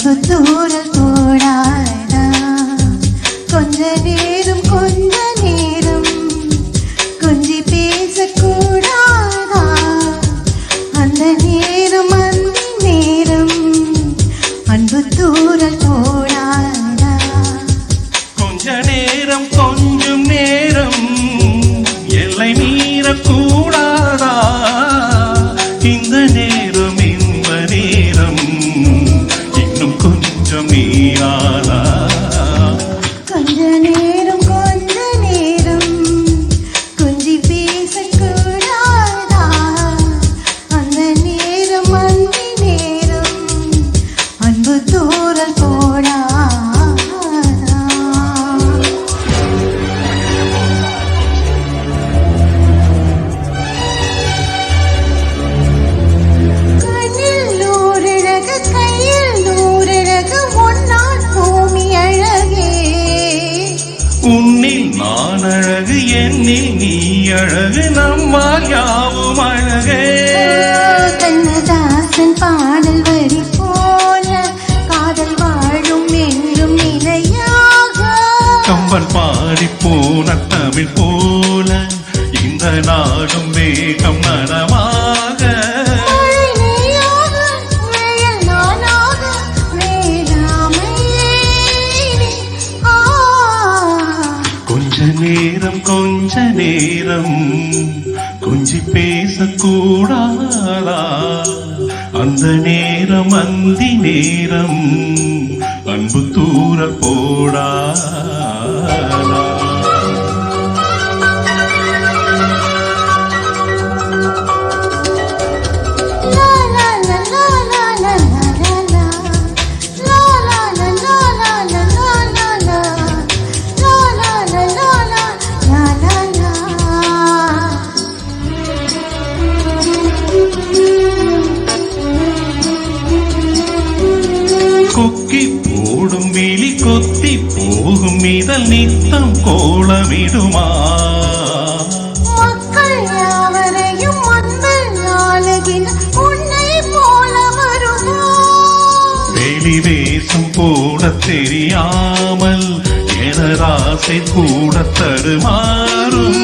அன்பு தூரல் போடாதா கொஞ்ச நேரம் கொஞ்சி பேசக்கூடாதா அந்த நேரம் அன்பு தூரல் போடாதா கொஞ்ச நேரம் கொஞ்சம் நேரம் எல்லை மீறக்கூடாதா இந்த நேரம் இன்னும் கொஞ்சம் மீறாதா கொஞ்ச நேரம் கொஞ்சி பேசக்கூடாதா அந்த நேரம் அன்பு தூரல் போடாதா உன்னில் நான் அழகு என்னில் நீ அழகு நம்மால் யாவும் அழகே கண்ணதாசன் பாடல் வரி போல காதல் வாழும் என்றும் நிலையாக கம்பன் பாடி போன தமிழ் போல இந்த நாடும் வேகம் நனமாக கொஞ்ச நேரம் கொஞ்சி பேசக்கூடாதா அந்த நேரம் அன்பு தூரல் போடாதா கொக்கி போடும் விழி கொத்தி போகும் இதழ் நித்தம் கோலமிடுமா மக்கள் யாவரையும் உன்னை போல வருமா வெளி வேஷம் போட தெரியாமல் எனராசை கூட தருமாறும்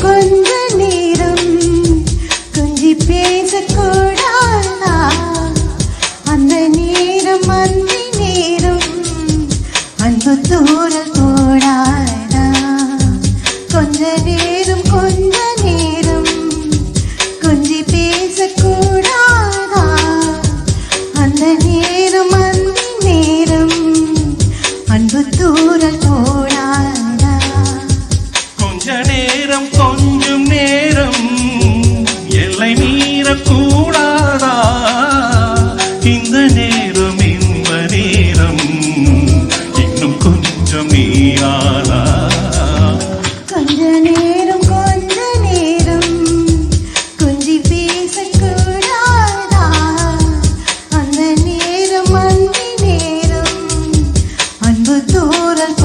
கொஞ்ச நேரம் கொஞ்சி பேசக்கூடாதா அந்த நேரம் அன்பு தூரல் போடாதா கொஞ்ச நேரம் கொஞ்சி பேசக்கூடாதா அந்த நேரம் அன்பு தூரல் போடாதா கொஞ்ச நேரம் கொஞ்சம் நேரம் எல்லை மீறக்கூடாதா இந்த நேரம் இன்னும் கொஞ்சம் மீறாதா கொஞ்ச நேரம் கொஞ்சி பேசக்கூடாதா அந்த நேரம் அன்பு தூரல்